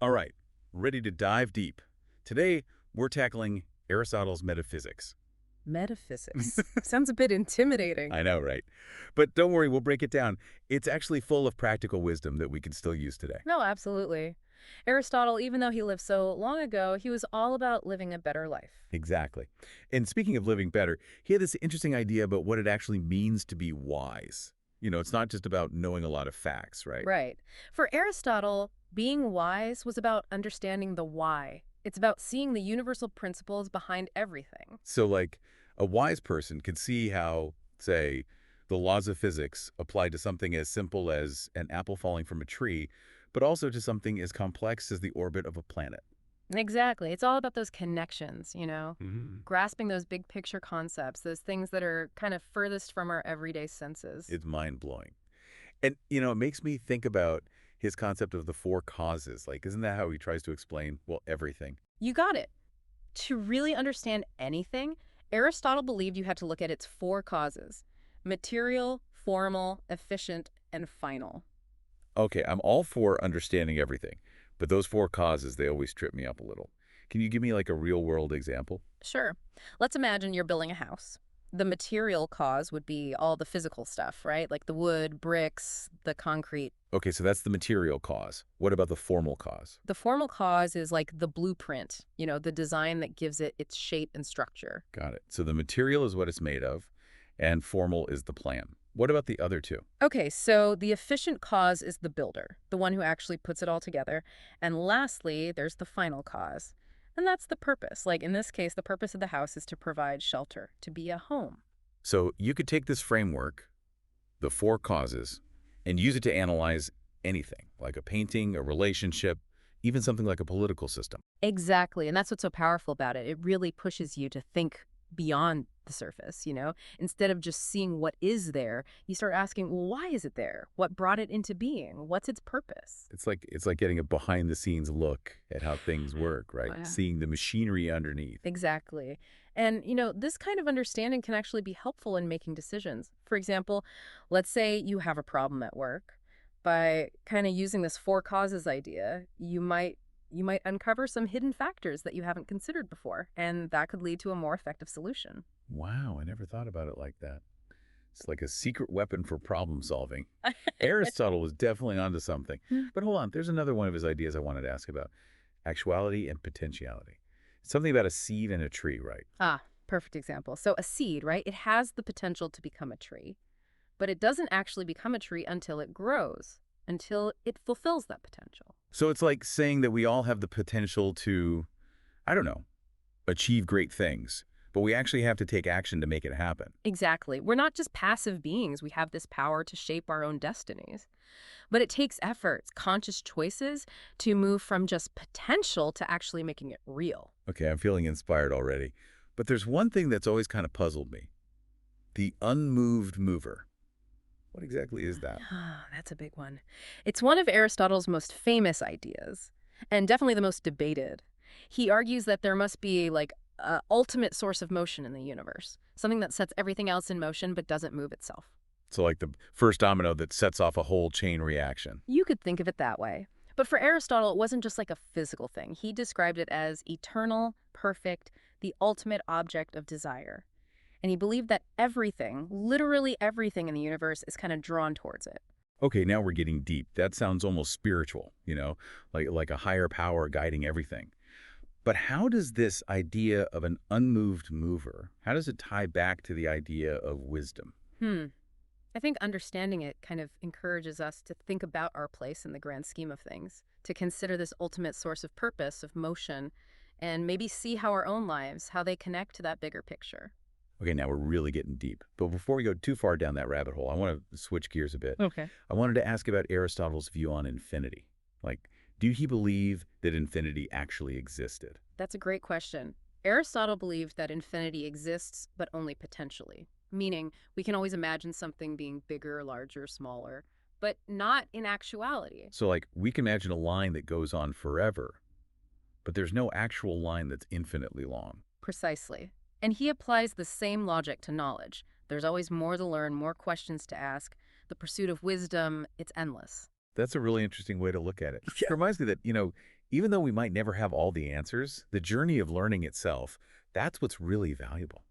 All right, ready to dive deep. Today, we're tackling Aristotle's Metaphysics. Metaphysics. Sounds a bit intimidating. I know, right? But don't worry, we'll break it down. It's actually full of practical wisdom that we can still use today. No, absolutely. Aristotle, even though he lived so long ago, he was all about living a better life. Exactly. And speaking of living better, he had this interesting idea about what it actually means to be wise. It's not just about knowing a lot of facts, right? Right. For Aristotle, being wise was about understanding the why. It's about seeing the universal principles behind everything. So, like, a wise person could see how, say, the laws of physics apply to something as simple as an apple falling from a tree, but also to something as complex as the orbit of a planet. Exactly. It's all about those connections. Mhm. Grasping those big picture concepts, those things that are kind of furthest from our everyday senses. It's mind-blowing. And, it makes me think about his concept of the four causes. Like, isn't that how he tries to explain, well, everything? You got it. To really understand anything, Aristotle believed you had to look at its four causes: material, formal, efficient, and final. Okay, I'm all for understanding everything, but those four causes, they always trip me up a little. Can you give me, like, a real-world example? Sure. Let's imagine you're building a house. The material cause would be all the physical stuff, right? Like the wood, bricks, the concrete. Okay, so that's the material cause. What about the formal cause? The formal cause is like the blueprint, the design that gives it its shape and structure. Got it. So the material is what it's made of, and formal is the plan. What about the other two? Okay, so the efficient cause is the builder, the one who actually puts it all together. And lastly, there's the final cause. And that's the purpose. Like in this case, the purpose of the house is to provide shelter, to be a home. So you could take this framework, the four causes, and use it to analyze anything, like a painting, a relationship, even something like a political system. Exactly. And that's what's so powerful about it. It really pushes you to think beyond the surface. Instead of just seeing what is there, you start asking, well, why is it there? What brought it into being? What's its purpose? It's like getting a behind-the-scenes look at how things work, Oh, right? yeah. Seeing the machinery underneath. Exactly. And this kind of understanding can actually be helpful in making decisions. For example, let's say you have a problem at work. By kind of using this four causes idea, you might uncover some hidden factors that you haven't considered before, and that could lead to a more effective solution. Wow, I never thought about it like that. It's like a secret weapon for problem solving. Aristotle was definitely onto something. But hold on, there's another one of his ideas I wanted to ask about. Actuality and potentiality. Something about a seed and a tree, right? Ah, perfect example. So a seed, right? It has the potential to become a tree, but it doesn't actually become a tree until it grows, until it fulfills that potential. So it's like saying that we all have the potential to, I don't know, achieve great things, but we actually have to take action to make it happen. Exactly. We're not just passive beings. We have this power to shape our own destinies. But it takes efforts, conscious choices to move from just potential to actually making it real. Okay, I'm feeling inspired already. But there's one thing that's always kind of puzzled me. The unmoved mover. What exactly is that? Ah, that's a big one. It's one of Aristotle's most famous ideas, and definitely the most debated. He argues that there must be like a ultimate source of motion in the universe, something that sets everything else in motion but doesn't move itself. So like the first domino that sets off a whole chain reaction. You could think of it that way. But for Aristotle, it wasn't just like a physical thing. He described it as eternal, perfect, the ultimate object of desire. And he believed that everything, literally everything in the universe, is kind of drawn towards it. Okay, now we're getting deep. That sounds almost spiritual, like a higher power guiding everything. But how does this idea of an unmoved mover, how does it tie back to the idea of wisdom? Hmm. I think understanding it kind of encourages us to think about our place in the grand scheme of things, to consider this ultimate source of purpose, of motion, and maybe see how our own lives, how they connect to that bigger picture. Okay, now we're really getting deep. But before we go too far down that rabbit hole, I want to switch gears a bit. Okay. I wanted to ask about Aristotle's view on infinity. Like, do he believe that infinity actually existed? That's a great question. Aristotle believed that infinity exists, but only potentially, meaning we can always imagine something being bigger, larger, smaller, but not in actuality. So, like, we can imagine a line that goes on forever, but there's no actual line that's infinitely long. Precisely. And he applies the same logic to knowledge. There's always more to learn, more questions to ask. The pursuit of wisdom, it's endless. That's a really interesting way to look at it. Yeah. It reminds me that, Even though we might never have all the answers, the journey of learning itself, that's what's really valuable.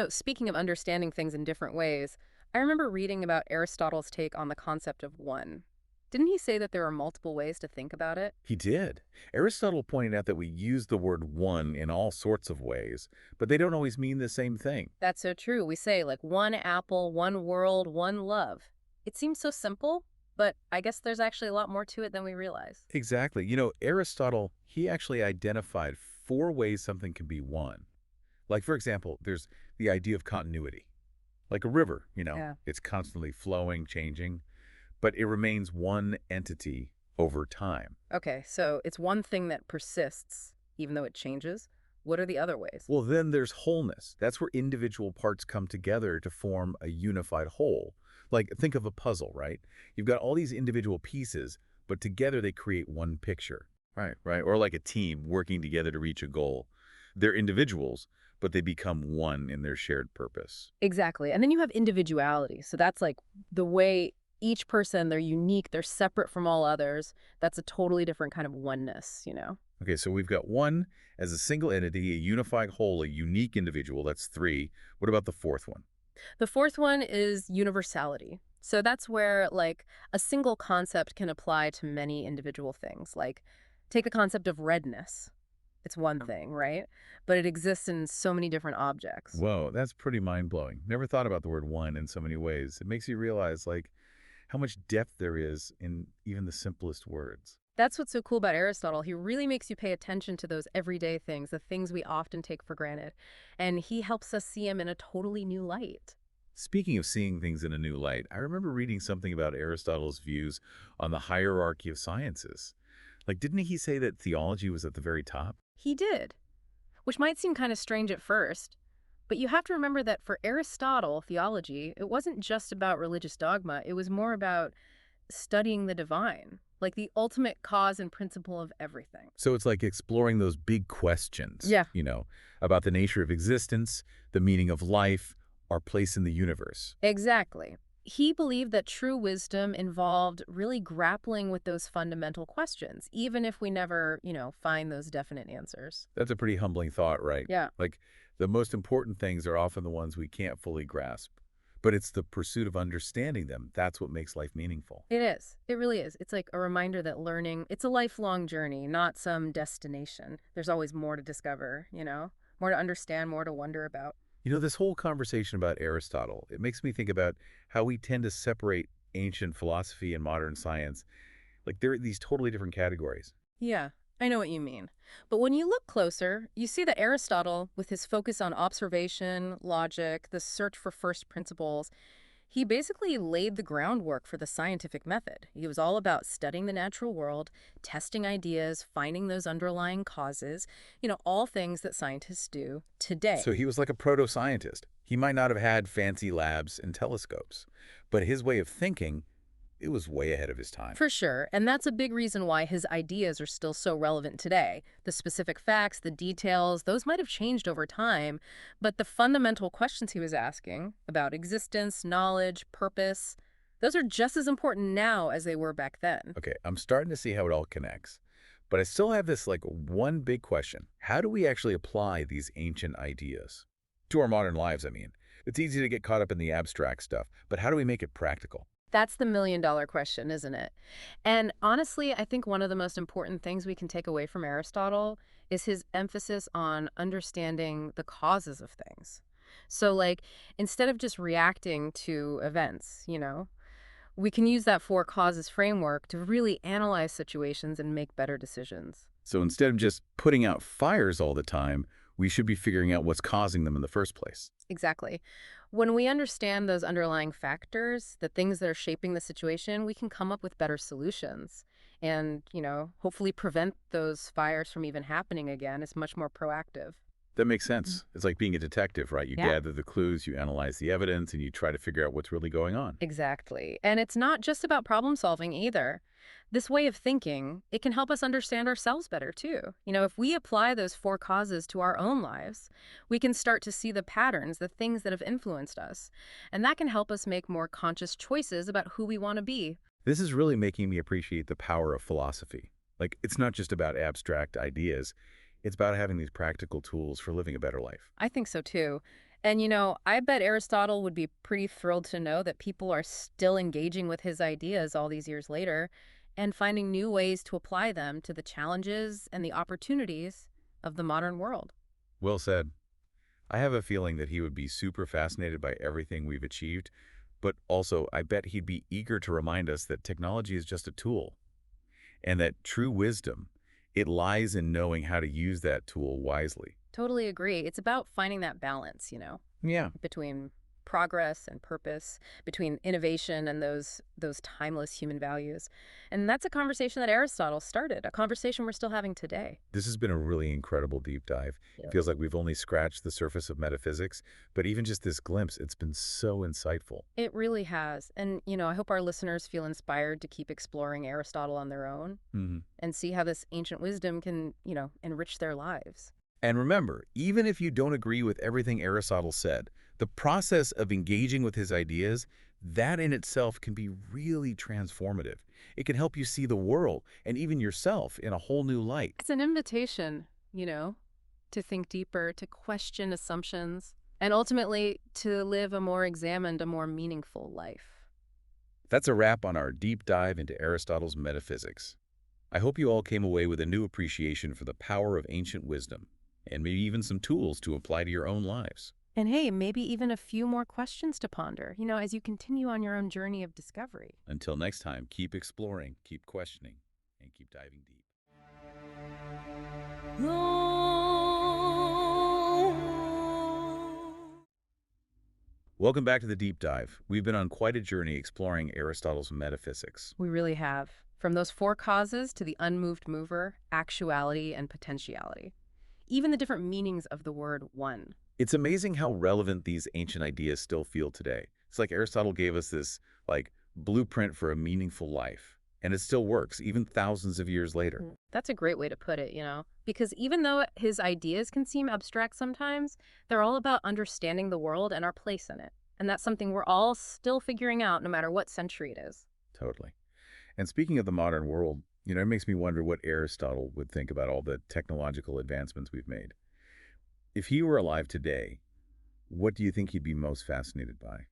Speaking of understanding things in different ways, I remember reading about Aristotle's take on the concept of one. Didn't he say that there are multiple ways to think about it? He did. Aristotle pointed out that we use the word one in all sorts of ways, but they don't always mean the same thing. That's so true. We say, like, one apple, one world, one love. It seems so simple, but I guess there's actually a lot more to it than we realize. Exactly. Aristotle, he actually identified 4 ways something can be one. Like, for example, there's the idea of continuity. Like a river, Yeah. it's constantly flowing, changing, but it remains one entity over time. Okay, so it's one thing that persists, even though it changes. What are the other ways? Well, then there's wholeness. That's where individual parts come together to form a unified whole. Like, think of a puzzle, right? You've got all these individual pieces, but together they create one picture. Right, right. Or like a team working together to reach a goal. They're individuals, but they become one in their shared purpose. Exactly. And then you have individuality. So that's like the way each person, they're unique, they're separate from all others. That's a totally different kind of oneness. Okay, so we've got one as a single entity, a unified whole, a unique individual. That's 3. What about the 4th one? The fourth one is universality. So that's where, like, a single concept can apply to many individual things. Like, take the concept of redness. It's one thing, right? But it exists in so many different objects. Whoa, that's pretty mind-blowing. Never thought about the word one in so many ways. It makes you realize, like, how much depth there is in even the simplest words. That's what's so cool about Aristotle. He really makes you pay attention to those everyday things, the things we often take for granted. And he helps us see them in a totally new light. Speaking of seeing things in a new light, I remember reading something about Aristotle's views on the hierarchy of sciences. Like, didn't he say that theology was at the very top? He did, which might seem kind of strange at first. But you have to remember that for Aristotle, theology, it wasn't just about religious dogma. It was more about studying the divine, like the ultimate cause and principle of everything. So it's like exploring those big questions, Yeah. about the nature of existence, the meaning of life, our place in the universe. Exactly. He believed that true wisdom involved really grappling with those fundamental questions, even if we never, find those definite answers. That's a pretty humbling thought, right? Yeah, Like, the most important things are often the ones we can't fully grasp. But it's the pursuit of understanding them. That's what makes life meaningful. it is. It really is. It's like a reminder that learning, it's a lifelong journey, not some destination. There's always more to discover, more to understand, more to wonder about. This whole conversation about Aristotle, it makes me think about how we tend to separate ancient philosophy and modern science. Like, they're these totally different categories. Yeah, I know what you mean. But when you look closer, you see that Aristotle, with his focus on observation, logic, the search for first principles, he basically laid the groundwork for the scientific method. He was all about studying the natural world, testing ideas, finding those underlying causes, all things that scientists do So today. he was like a proto-scientist. He might not have had fancy labs and telescopes, but his way of thinking, it was way ahead of his time. For sure, and that's a big reason why his ideas are still so relevant today. The specific facts, the details, those might have changed over time, but the fundamental questions he was asking about existence, knowledge, purpose, those are just as important now as they were back then. Okay, I'm starting to see how it all connects. But I still have this like one big question. How do we actually apply these ancient ideas to our modern lives, I mean? It's easy to get caught up in the abstract stuff, but how do we make it practical? That's the million-dollar question, isn't it? And honestly, I think one of the most important things we can take away from Aristotle is his emphasis on understanding the causes of things. So, like, instead of just reacting to events, we can use that four causes framework to really analyze situations and make better decisions. So instead of just putting out fires all the time, we should be figuring out what's causing them in the first place. Exactly. When we understand those underlying factors, the things that are shaping the situation, we can come up with better solutions and hopefully prevent those fires from even happening again. It's much more proactive. That makes sense. It's like being a detective, right? You Yeah. gather the clues, you analyze the evidence, and you try to figure out what's really going on. Exactly. And it's not just about problem solving either. This way of thinking, it can help us understand ourselves better too. If we apply those four causes to our own lives, we can start to see the patterns, the things that have influenced us. And that can help us make more conscious choices about who we want to be. This is really making me appreciate the power of philosophy. Like, it's not just about abstract ideas. It's about having these practical tools for living a better life. I think so too. And I bet Aristotle would be pretty thrilled to know that people are still engaging with his ideas all these years later and finding new ways to apply them to the challenges and the opportunities of the modern world. Well said. I have a feeling that he would be super fascinated by everything we've achieved, but also I bet he'd be eager to remind us that technology is just a tool, and that true wisdom, it lies in knowing how to use that tool wisely. Totally agree. It's about finding that balance, Yeah. between progress and purpose, between innovation and those timeless human values. And that's a conversation that Aristotle started, a conversation we're still having today. This has been a really incredible deep dive. It Yeah. feels like we've only scratched the surface of metaphysics, but even just this glimpse, it's been so insightful. It really has. And, I hope our listeners feel inspired to keep exploring Aristotle on their own Mhm. and see how this ancient wisdom can, enrich their lives. And remember, even if you don't agree with everything Aristotle said, the process of engaging with his ideas, that in itself can be really transformative. It can help you see the world and even yourself in a whole new light. It's an invitation, to think deeper, to question assumptions, and ultimately to live a more examined, a more meaningful life. That's a wrap on our deep dive into Aristotle's metaphysics. I hope you all came away with a new appreciation for the power of ancient wisdom, and maybe even some tools to apply to your own lives. And hey, maybe even a few more questions to ponder, as you continue on your own journey of discovery. Until next time, keep exploring, keep questioning, and keep diving deep. Welcome back to the Deep Dive. We've been on quite a journey exploring Aristotle's metaphysics. We really have. From those four causes to the unmoved mover, actuality, and potentiality. Even the different meanings of the word one. It's amazing how relevant these ancient ideas still feel today. It's like Aristotle gave us this, blueprint for a meaningful life. And it still works, even thousands of years later. That's a great way to put it, because even though his ideas can seem abstract sometimes, they're all about understanding the world and our place in it. And that's something we're all still figuring out no matter what century it is. Totally. And speaking of the modern world, it makes me wonder what Aristotle would think about all the technological advancements we've made. If he were alive today, what do you think he'd be most fascinated by?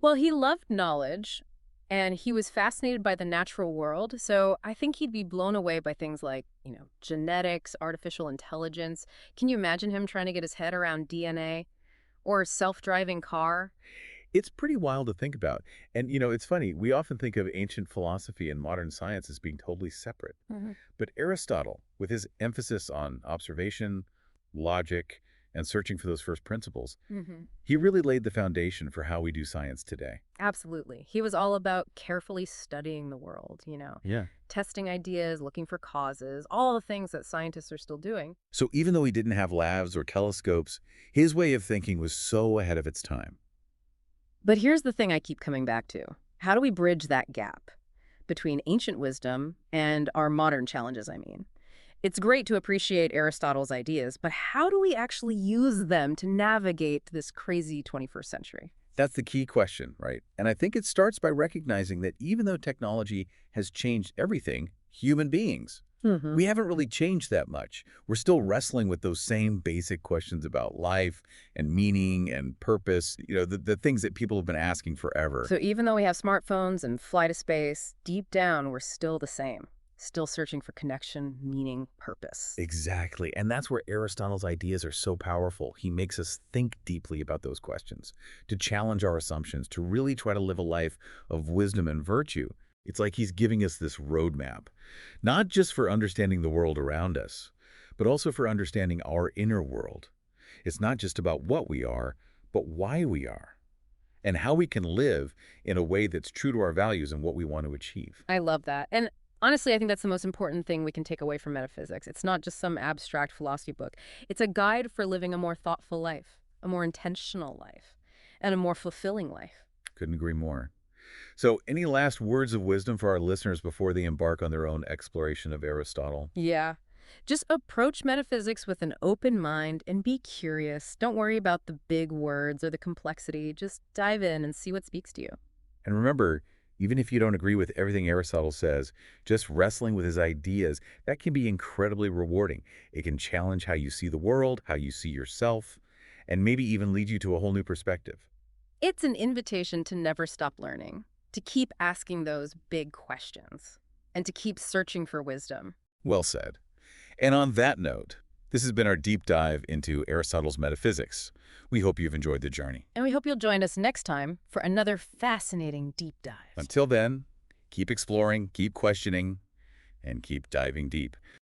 Well, he loved knowledge and he was fascinated by the natural world. So I think he'd be blown away by things like, genetics, artificial intelligence. Can you imagine him trying to get his head around DNA or self-driving car? It's pretty wild to think about. And, it's funny, we often think of ancient philosophy and modern science as being totally separate. But Aristotle, with his emphasis on observation, logic, and searching for those first principles, he really laid the foundation for how we do science today. Absolutely. He was all about carefully studying the world, Yeah. testing ideas, looking for causes, all the things that scientists are still doing. So even though he didn't have labs or telescopes, his way of thinking was so ahead of its time. But here's the thing I keep coming back to. How do we bridge that gap between ancient wisdom and our modern challenges, I mean? It's great to appreciate Aristotle's ideas, but how do we actually use them to navigate this crazy 21st century? That's the key question, right? And I think it starts by recognizing that even though technology has changed everything, human beings, we haven't really changed that much. We're still wrestling with those same basic questions about life and meaning and purpose, the things that people have been asking forever. So even though we have smartphones and fly to space, deep down, we're still the same. Still searching for connection, meaning, purpose. Exactly. And that's where Aristotle's ideas are so powerful. He makes us think deeply about those questions, to challenge our assumptions, to really try to live a life of wisdom and virtue. It's like he's giving us this roadmap, not just for understanding the world around us, but also for understanding our inner world. It's not just about what we are, but why we are, and how we can live in a way that's true to our values and what we want to achieve. I love that. And honestly, I think that's the most important thing we can take away from metaphysics. It's not just some abstract philosophy book. It's a guide for living a more thoughtful life, a more intentional life, and a more fulfilling life. Couldn't agree more. So any last words of wisdom for our listeners before they embark on their own exploration of Aristotle? Yeah. Just approach metaphysics with an open mind and be curious. Don't worry about the big words or the complexity. Just dive in and see what speaks to you. And remember, Even if you don't agree with everything Aristotle says, just wrestling with his ideas, that can be incredibly rewarding. It can challenge how you see the world, how you see yourself, and maybe even lead you to a whole new perspective. It's an invitation to never stop learning, to keep asking those big questions, and to keep searching for wisdom. Well said. And on that note, this has been our deep dive into Aristotle's metaphysics. We hope you've enjoyed the journey. And we hope you'll join us next time for another fascinating deep dive. Until then, keep exploring, keep questioning, and keep diving deep.